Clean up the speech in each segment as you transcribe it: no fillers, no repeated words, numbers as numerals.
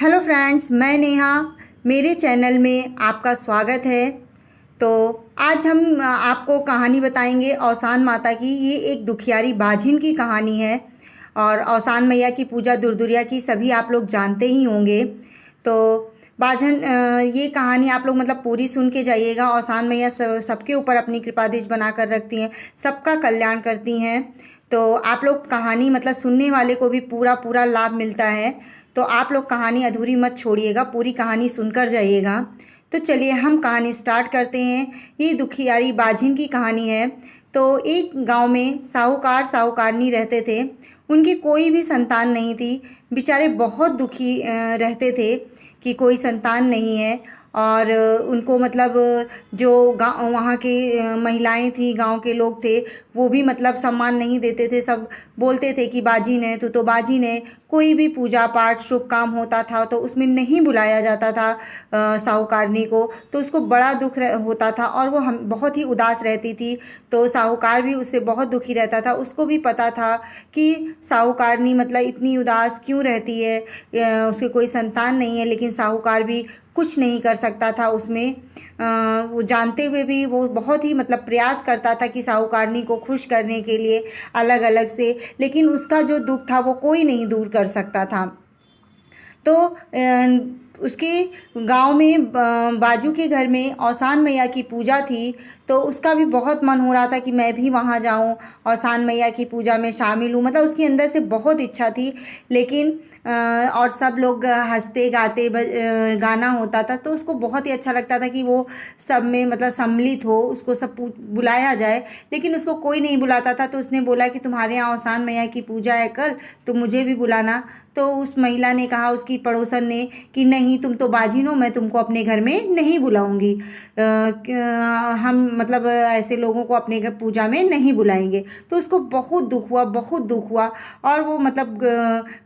Hello friends, मैं नेहा। मेरे channel में आपका स्वागत है। तो आज हम आपको कहानी बताएंगे औसान माता की। ये एक दुखियारी बाझिन की कहानी है और औसान मैया की पूजा दुर्दुरिया की सभी आप लोग जानते ही होंगे। तो बाझन ये कहानी आप लोग मतलब पूरी सुन के जाइएगा। औसान मैया सबके ऊपर अपनी कृपा दृष्टि बना कर रखती हैं, सबका कल्याण करती हैं। तो आप लोग कहानी मतलब सुनने वाले को भी पूरा पूरा लाभ मिलता है। तो आप लोग कहानी अधूरी मत छोड़िएगा, पूरी कहानी सुनकर जाइएगा। तो चलिए हम कहानी स्टार्ट करते हैं। ये दुखियारी बाझिन की कहानी है। तो एक गांव में साहूकार साहूकारनी रहते थे। उनकी कोई भी संतान नहीं थी। बेचारे बहुत दुखी रहते थे कि कोई संतान नहीं है। और उनको मतलब जो गाँव वहाँ की महिलाएं थी, गांव के लोग थे, वो भी मतलब सम्मान नहीं देते थे। सब बोलते थे कि बाजिन है तो बाजिन है। कोई भी पूजा पाठ शुभ काम होता था तो उसमें नहीं बुलाया जाता था साहूकारनी को। तो उसको बड़ा दुख होता था और वो हम बहुत ही उदास रहती थी। तो साहूकार भी उससे बहुत दुखी रहता था। उसको भी पता था कि साहूकारनी मतलब इतनी उदास क्यों रहती है, उसके कोई संतान नहीं है। लेकिन साहूकार भी कुछ नहीं कर सकता था उसमें। वो जानते हुए भी वो बहुत ही मतलब प्रयास करता था कि साहूकारनी को खुश करने के लिए अलग अलग से, लेकिन उसका जो दुख था वो कोई नहीं दूर कर सकता था। तो उसके गांव में बाजू के घर में औसान मैया की पूजा थी। तो उसका भी बहुत मन हो रहा था कि मैं भी वहां जाऊं, औसान मैया की पूजा में शामिल हूं। मतलब उसकी अंदर से बहुत इच्छा थी। लेकिन और सब लोग हंसते गाते गाना होता था तो उसको बहुत ही अच्छा लगता था कि वो सब में मतलब सम्मिलित हो, उसको सब बुलाया जाए। लेकिन उसको कोई नहीं बुलाता था। तो उसने बोला कि तुम्हारे यहाँ औसान मैया की पूजा है कल, तो मुझे भी बुलाना। तो उस महिला ने कहा, उसकी पड़ोसन ने, कि नहीं तुम तो बाजिन हो, मैं तुमको अपने घर में नहीं बुलाऊंगी। हम मतलब ऐसे लोगों को अपने घर पूजा में नहीं बुलाएंगे। तो उसको बहुत दुख हुआ, बहुत दुख हुआ। और वो मतलब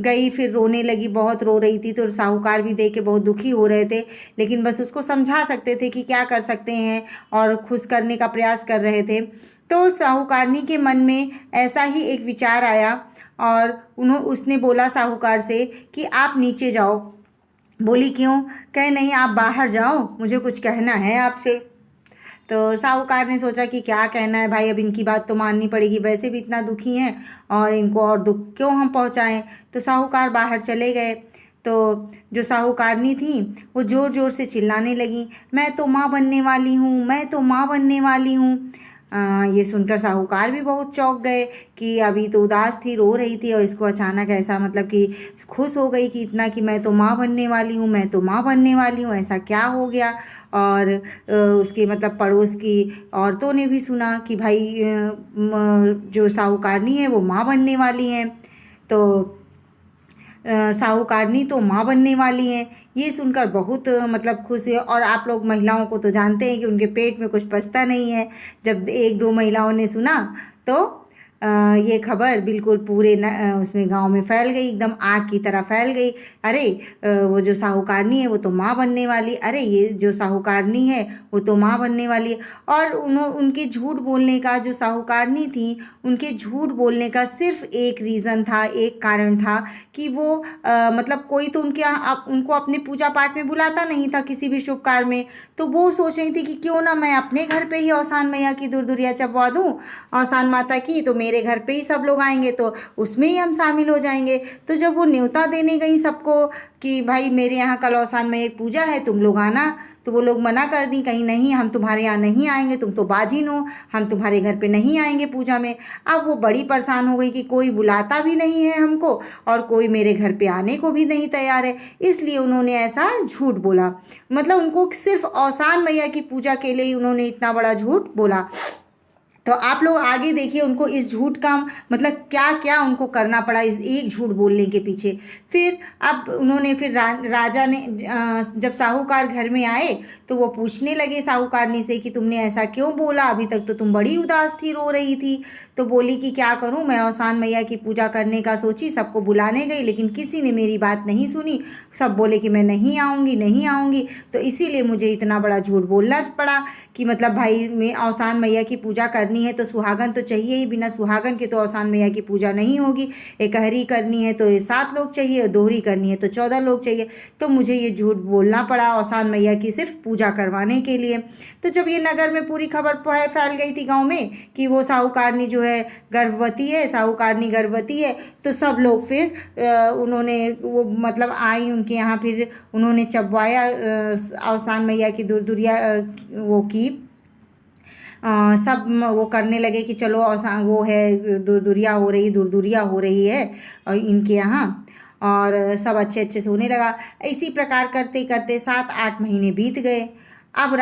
गई, फिर रोने लगी, बहुत रो रही थी। तो साहूकार भी देख के बहुत दुखी हो रहे थे। लेकिन बस उसको समझा सकते थे कि क्या कर सकते हैं, और खुश करने का प्रयास कर रहे थे। तो साहूकारनी के मन में ऐसा ही एक विचार आया और उसने बोला साहूकार से कि आप नीचे जाओ। बोली क्यों? कहे नहीं आप बाहर जाओ, मुझे कुछ कहना है आपसे। तो साहूकार ने सोचा कि क्या कहना है भाई, अब इनकी बात तो माननी पड़ेगी, वैसे भी इतना दुखी हैं और इनको और दुख क्यों हम पहुंचाएं। तो साहूकार बाहर चले गए। तो जो साहूकारनी थी वो ज़ोर ज़ोर से चिल्लाने लगी, मैं तो माँ बनने वाली हूँ, मैं तो माँ बनने वाली हूँ। ये सुनकर साहूकार भी बहुत चौंक गए कि अभी तो उदास थी, रो रही थी, और इसको अचानक ऐसा मतलब कि खुश हो गई कि इतना कि मैं तो माँ बनने वाली हूँ, मैं तो माँ बनने वाली हूँ, ऐसा क्या हो गया। और उसके मतलब पड़ोस की औरतों ने भी सुना कि भाई जो साहूकारनी है वो माँ बनने वाली हैं। तो साहूकारनी तो माँ बनने वाली हैं। ये सुनकर बहुत मतलब खुश है। और आप लोग महिलाओं को तो जानते हैं कि उनके पेट में कुछ पचता नहीं है। जब एक दो महिलाओं ने सुना तो ये खबर बिल्कुल पूरे उसमें गांव में फैल गई, एकदम आग की तरह फैल गई। अरे वो जो साहूकारनी है वो तो माँ बनने वाली, अरे ये जो साहूकारनी है वो तो माँ बनने वाली है। और उनके झूठ बोलने का, जो साहूकारनी थी उनके झूठ बोलने का सिर्फ एक रीज़न था, एक कारण था कि वो मतलब कोई तो उनको अपने पूजा पाठ में बुलाता नहीं था, किसी भी शुभ कार्य में। तो वो सोच रही थी कि क्यों ना मैं अपने घर पे ही औसान मैया की दुर्दुरिया चपवा दूँ, औसान माता की, तो मेरे घर पे ही सब लोग आएंगे तो उसमें ही हम शामिल हो जाएंगे। तो जब वो न्योता देने गई सबको कि भाई मेरे यहाँ कल औसान में एक पूजा है, तुम लोग आना, तो वो लोग मना कर दी, कहीं नहीं हम तुम्हारे यहाँ नहीं आएंगे, तुम तो बाजिन हो, हम तुम्हारे घर पे नहीं आएंगे पूजा में। अब वो बड़ी परेशान हो गई कि कोई बुलाता भी नहीं है हमको और कोई मेरे घर पे आने को भी नहीं तैयार है। इसलिए उन्होंने ऐसा झूठ बोला। मतलब उनको सिर्फ औसान मैया की पूजा के लिए ही उन्होंने इतना बड़ा झूठ बोला। तो आप लोग आगे देखिए उनको इस झूठ का मतलब क्या क्या उनको करना पड़ा इस एक झूठ बोलने के पीछे। फिर अब उन्होंने फिर राजा ने जब साहूकार घर में आए तो वो पूछने लगे साहूकारनी से कि तुमने ऐसा क्यों बोला, अभी तक तो तुम बड़ी उदास थी, रो रही थी। तो बोली कि क्या करूं, मैं औसान मैया की पूजा करने का सोची, सबको बुलाने गई लेकिन किसी ने मेरी बात नहीं सुनी, सब बोले कि मैं नहीं आऊँगी नहीं आऊँगी। तो इसीलिए मुझे इतना बड़ा झूठ बोलना पड़ा कि मतलब भाई मैं औसान मैया की पूजा करने करनी है तो सुहागन तो चाहिए ही, बिना सुहागन के तो औसान मैया की पूजा नहीं होगी। एकहरी करनी है तो 7 लोग चाहिए, दोहरी करनी है तो 14 लोग चाहिए। तो मुझे ये झूठ बोलना पड़ा औसान मैया की सिर्फ पूजा करवाने के लिए। तो जब ये नगर में पूरी खबर फैल गई थी गाँव में कि वो साहूकारनी जो है गर्भवती है, साहूकारनी गर्भवती है, तो सब लोग फिर उन्होंने वो मतलब आई उनके यहाँ, फिर उन्होंने चबवाया औसान मैया की दुरदुरिया वो की सब वो करने लगे कि चलो औसान वो है दुरदुरिया हो रही है और इनके यहाँ, और सब अच्छे अच्छे से होने लगा। इसी प्रकार करते करते 7-8 महीने बीत गए। अब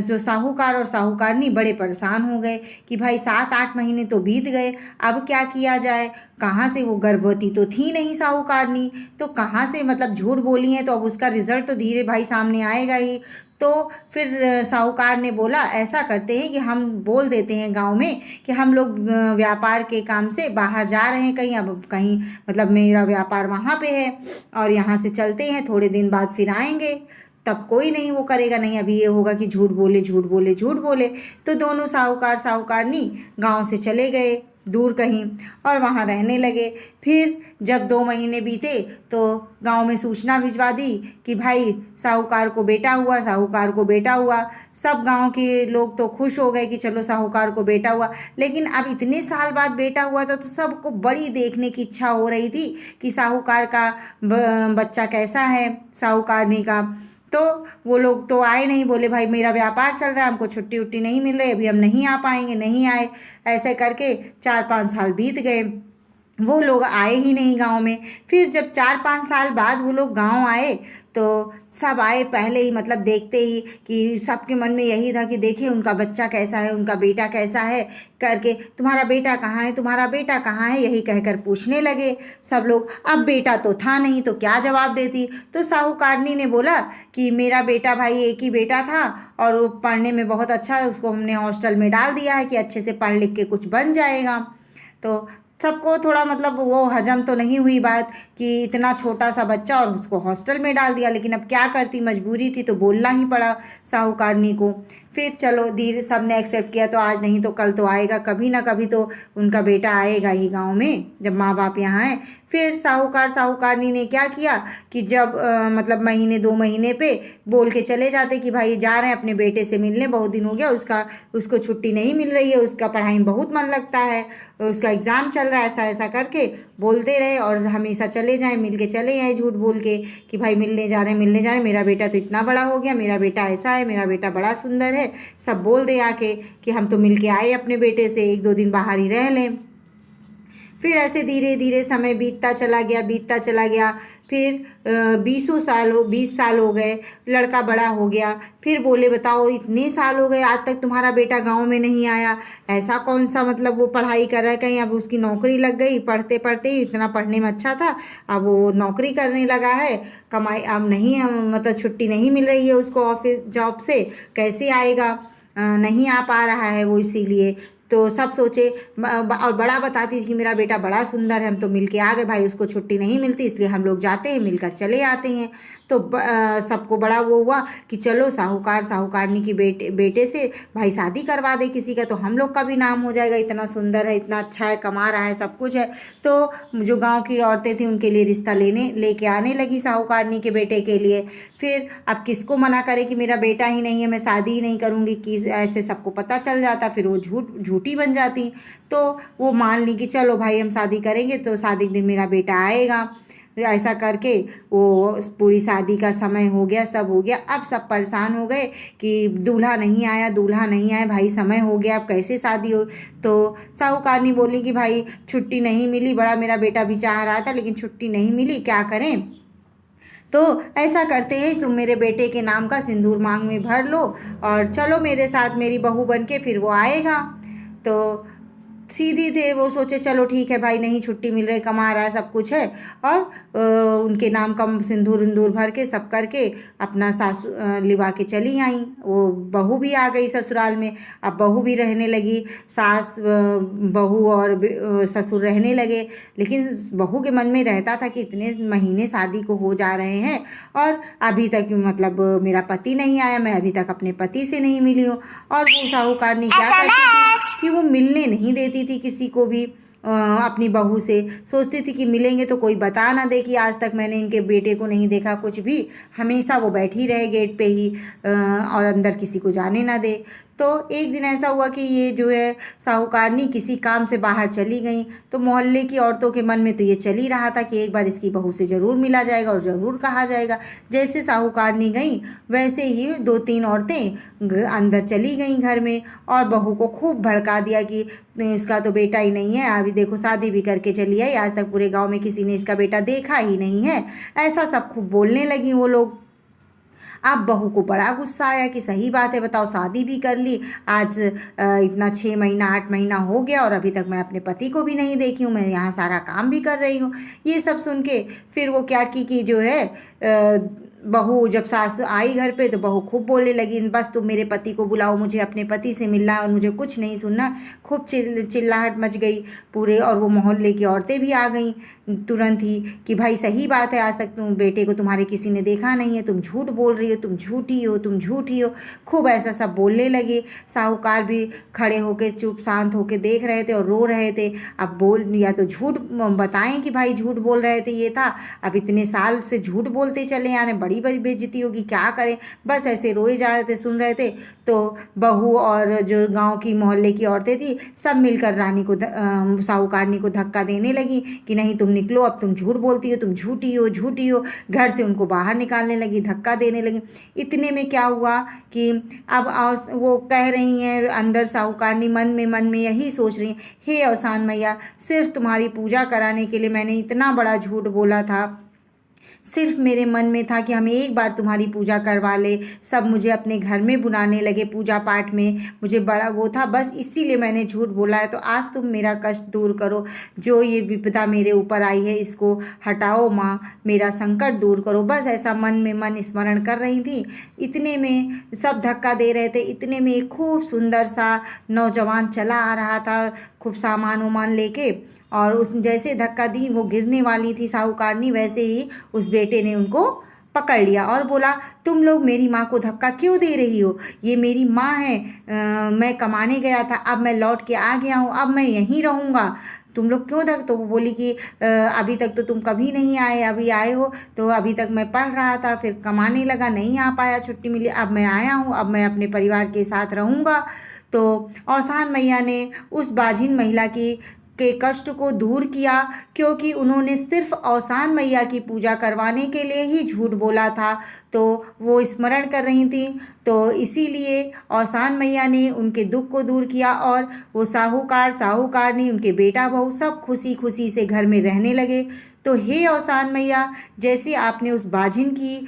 जो साहूकार और साहूकारनी बड़े परेशान हो गए कि भाई 7-8 महीने तो बीत गए, अब क्या किया जाए। कहाँ से, वो गर्भवती तो थी नहीं साहूकारनी, तो कहाँ से मतलब झूठ बोली है तो अब उसका रिजल्ट तो धीरे भाई सामने आएगा ही। तो फिर साहूकार ने बोला ऐसा करते हैं कि हम बोल देते हैं गांव में कि हम लोग व्यापार के काम से बाहर जा रहे हैं कहीं, अब कहीं मतलब मेरा व्यापार वहाँ पे है और यहाँ से चलते हैं, थोड़े दिन बाद फिर आएंगे। तब कोई नहीं वो करेगा, नहीं अभी ये होगा कि झूठ बोले झूठ बोले झूठ बोले। तो दोनों साहूकार साहूकारनी गांव से चले गए दूर कहीं और वहाँ रहने लगे। फिर जब 2 महीने बीते तो गांव में सूचना भिजवा दी कि भाई साहूकार को बेटा हुआ, साहूकार को बेटा हुआ। सब गांव के लोग तो खुश हो गए कि चलो साहूकार को बेटा हुआ, लेकिन अब इतने साल बाद बेटा हुआ था तो सबको बड़ी देखने की इच्छा हो रही थी कि साहूकार का बच्चा कैसा है, साहूकारनी का। तो वो लोग तो आए नहीं, बोले भाई मेरा व्यापार चल रहा है, हमको छुट्टी उट्टी नहीं मिल रही, अभी हम नहीं आ पाएंगे, नहीं आए। ऐसे करके 4-5 साल बीत गए, वो लोग आए ही नहीं गांव में। फिर जब 4-5 साल बाद वो लोग गांव आए तो सब आए पहले ही मतलब देखते ही कि सबके मन में यही था कि देखिए उनका बच्चा कैसा है, उनका बेटा कैसा है करके, तुम्हारा बेटा कहाँ है, तुम्हारा बेटा कहाँ है, यही कहकर पूछने लगे सब लोग। अब बेटा तो था नहीं तो क्या जवाब देती। तो साहूकारनी ने बोला कि मेरा बेटा भाई एक ही बेटा था और वो पढ़ने में बहुत अच्छा है, उसको हमने हॉस्टल में डाल दिया है कि अच्छे से पढ़ लिख के कुछ बन जाएगा। तो सबको थोड़ा मतलब वो हजम तो नहीं हुई बात कि इतना छोटा सा बच्चा और उसको हॉस्टल में डाल दिया, लेकिन अब क्या करती, मजबूरी थी तो बोलना ही पड़ा साहूकारनी को। फिर चलो धीरे सब ने एक्सेप्ट किया, तो आज नहीं तो कल तो आएगा, कभी ना कभी तो उनका बेटा आएगा ही गांव में जब माँ बाप यहाँ आए। फिर साहूकार साहूकारनी ने क्या किया कि जब मतलब महीने 2 महीने पे बोल के चले जाते कि भाई जा रहे हैं अपने बेटे से मिलने, बहुत दिन हो गया उसको छुट्टी नहीं मिल रही है, उसका पढ़ाई में बहुत मन लगता है, उसका एग्ज़ाम चल रहा है, ऐसा ऐसा करके बोलते रहे और हमेशा चले जाएं, मिल के चले आए झूठ बोल के कि भाई मिलने जा रहे हैं मिलने जा रहे हैं, मेरा बेटा तो इतना बड़ा हो गया, मेरा बेटा ऐसा है, मेरा बेटा बड़ा सुंदर है। सब बोल दे आके कि हम तो मिल के आए अपने बेटे से, 1-2 दिन बाहर ही रह लें। फिर ऐसे धीरे धीरे समय बीतता चला गया। फिर 20 साल हो गए, लड़का बड़ा हो गया। फिर बोले बताओ इतने साल हो गए आज तक तुम्हारा बेटा गांव में नहीं आया, ऐसा कौन सा मतलब वो पढ़ाई कर रहा है, कहीं अब उसकी नौकरी लग गई, पढ़ते पढ़ते ही इतना पढ़ने में अच्छा था, अब वो नौकरी करने लगा है, कमाई अब नहीं मतलब छुट्टी नहीं मिल रही है उसको ऑफिस जॉब से, कैसे आएगा, नहीं आ पा रहा है वो, इसीलिए। तो सब सोचे और बड़ा बताती थी कि मेरा बेटा बड़ा सुंदर है, हम तो मिल के आ गए भाई, उसको छुट्टी नहीं मिलती इसलिए हम लोग जाते हैं, मिलकर चले आते हैं। तो सबको बड़ा वो हुआ कि चलो साहूकार साहूकारनी की बेटे से भाई शादी करवा दे किसी का, तो हम लोग का भी नाम हो जाएगा, इतना सुंदर है, इतना अच्छा है, कमा रहा है, सब कुछ है। तो जो गांव की औरतें थी उनके लिए रिश्ता लेके आने लगी साहूकारनी के बेटे के लिए। फिर अब किसको मना करे कि मेरा बेटा ही नहीं है, मैं शादी ही नहीं करूँगी, कि ऐसे सबको पता चल जाता, फिर वो झूठी बन जाती। तो वो मान ली कि चलो भाई हम शादी करेंगे तो शादी के दिन मेरा बेटा आएगा। ऐसा करके वो पूरी शादी का समय हो गया, सब हो गया। अब सब परेशान हो गए कि दूल्हा नहीं आया भाई, समय हो गया, अब कैसे शादी हो। तो साहूकारनी बोली कि भाई छुट्टी नहीं मिली, बड़ा मेरा बेटा भी चाह रहा था लेकिन छुट्टी नहीं मिली, क्या करें। तो ऐसा करते हैं तुम मेरे बेटे के नाम का सिंदूर मांग में भर लो और चलो मेरे साथ मेरी बहू बन के, फिर वो आएगा। तो सीधी थे वो, सोचे चलो ठीक है भाई, नहीं छुट्टी मिल रही, कमा रहा है, सब कुछ है, और उनके नाम का सिंदूर उंदूर भर के सब करके अपना सासू लिवा के चली आई। वो बहू भी आ गई ससुराल में, अब बहू भी रहने लगी, सास बहू और ससुर रहने लगे। लेकिन बहू के मन में रहता था कि इतने महीने शादी को हो जा रहे हैं और अभी तक मतलब मेरा पति नहीं आया, मैं अभी तक अपने पति से नहीं मिली हूँ। और वो साहूकारनी क्या करती थी कि वो मिलने नहीं देती थी किसी को भी अपनी बहू से। सोचती थी कि मिलेंगे तो कोई बता ना दे कि आज तक मैंने इनके बेटे को नहीं देखा कुछ भी, हमेशा वो बैठी रहे गेट पे ही और अंदर किसी को जाने ना दे। तो एक दिन ऐसा हुआ कि ये जो है साहूकारनी किसी काम से बाहर चली गई, तो मोहल्ले की औरतों के मन में तो ये चल ही रहा था कि एक बार इसकी बहू से ज़रूर मिला जाएगा और ज़रूर कहा जाएगा। जैसे साहूकारनी गई वैसे ही 2-3 औरतें अंदर चली गईं घर में और बहू को खूब भड़का दिया कि इसका तो बेटा ही नहीं है, अभी देखो शादी भी करके चली आई, आज तक पूरे गाँव में किसी ने इसका बेटा देखा ही नहीं है। ऐसा सब खूब बोलने लगी वो लोग। अब बहू को बड़ा गुस्सा आया कि सही बात है, बताओ शादी भी कर ली, आज इतना 6 महीना 8 महीना हो गया और अभी तक मैं अपने पति को भी नहीं देखी हूँ, मैं यहाँ सारा काम भी कर रही हूँ। ये सब सुन के फिर वो क्या की कि जो है बहू जब सास आई घर पे तो बहू खूब बोलने लगी, बस तुम मेरे पति को बुलाओ, मुझे अपने पति से मिलना है और मुझे कुछ नहीं सुनना। खूब चिल्लाहट मच गई पूरे, और वो मोहल्ले की औरतें भी आ गईं तुरंत ही कि भाई सही बात है, आज तक तुम बेटे को तुम्हारे किसी ने देखा नहीं है, तुम झूठ बोल रही हो, तुम झूठी हो, तुम झूठी हो। खूब ऐसा सब बोलने लगे। साहूकार भी खड़े होके चुप शांत होके देख रहे थे और रो रहे थे। अब बोल या तो झूठ बताएं कि भाई झूठ बोल रहे थे, ये था, अब इतने साल से झूठ बोलते चले आ रहे, बड़ी बेइज्जती होगी, क्या करें। बस ऐसे रोए जा रहे थे, सुन रहे थे। तो बहू और जो गांव की मोहल्ले की औरतें थी सब मिलकर रानी को साहूकारनी को धक्का देने लगी कि नहीं तुम निकलो, अब तुम झूठ बोलती हो, तुम झूठी हो, झूठी हो। घर से उनको बाहर निकालने लगी, धक्का देने लगी। इतने में क्या हुआ कि अब वो कह रही हैं अंदर साहूकारनी मन में यही सोच रही हैं, हे अवसान मैया, सिर्फ तुम्हारी पूजा कराने के लिए मैंने इतना बड़ा झूठ बोला था, सिर्फ मेरे मन में था कि हम एक बार तुम्हारी पूजा करवा ले। सब मुझे अपने घर में बुलाने लगे पूजा पाठ में, मुझे बड़ा वो था, बस इसीलिए मैंने झूठ बोला है। तो आज तुम मेरा कष्ट दूर करो, जो ये विपदा मेरे ऊपर आई है इसको हटाओ माँ, मेरा संकट दूर करो। बस ऐसा मन स्मरण कर रही थी। इतने में सब धक्का दे रहे थे। इतने में एक खूब सुंदर सा नौजवान चला आ रहा था, खूब सामान वामान लेके, और उस जैसे धक्का दी वो गिरने वाली थी साहूकारनी, वैसे ही उस बेटे ने उनको पकड़ लिया और बोला, तुम लोग मेरी माँ को धक्का क्यों दे रही हो? ये मेरी माँ है, मैं कमाने गया था, अब मैं लौट के आ गया हूँ, अब मैं यहीं रहूँगा, तुम लोग क्यों धक। तो वो बोली कि अभी तक तो तुम कभी नहीं आए, अभी आए हो, तो अभी तक मैं पढ़ रहा था, फिर कमाने लगा, नहीं आ पाया, छुट्टी मिली, अब मैं आया हूँ, अब मैं अपने परिवार के साथ रहूँगा। तो औसान मैया ने उस बाझिन महिला की के कष्ट को दूर किया, क्योंकि उन्होंने सिर्फ औसान मैया की पूजा करवाने के लिए ही झूठ बोला था। तो वो स्मरण कर रही थी, तो इसीलिए औसान मैया ने उनके दुख को दूर किया और वो साहूकारनी उनके बेटा बहू सब खुशी खुशी से घर में रहने लगे। तो हे औसान मैया, जैसे आपने उस बाझिन की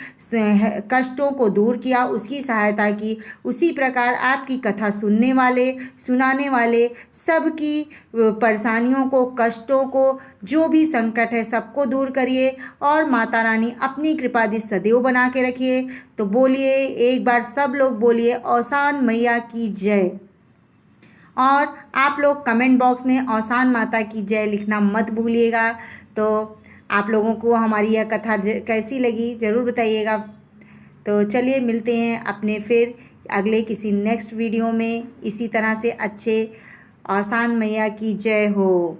कष्टों को दूर किया, उसकी सहायता की, उसी प्रकार आपकी कथा सुनाने वाले सबकी परेशानियों को, कष्टों को, जो भी संकट है सबको दूर करिए और माता रानी अपनी कृपा दृष्टि सदैव बना के रखिए। तो बोलिए एक बार, सब लोग बोलिए औसान मैया की जय। और आप लोग कमेंट बॉक्स में औसान माता की जय लिखना मत भूलिएगा। तो आप लोगों को हमारी यह कथा कैसी लगी ज़रूर बताइएगा। तो चलिए मिलते हैं अपने फिर अगले किसी नेक्स्ट वीडियो में इसी तरह से अच्छे। औसान मैया की जय हो।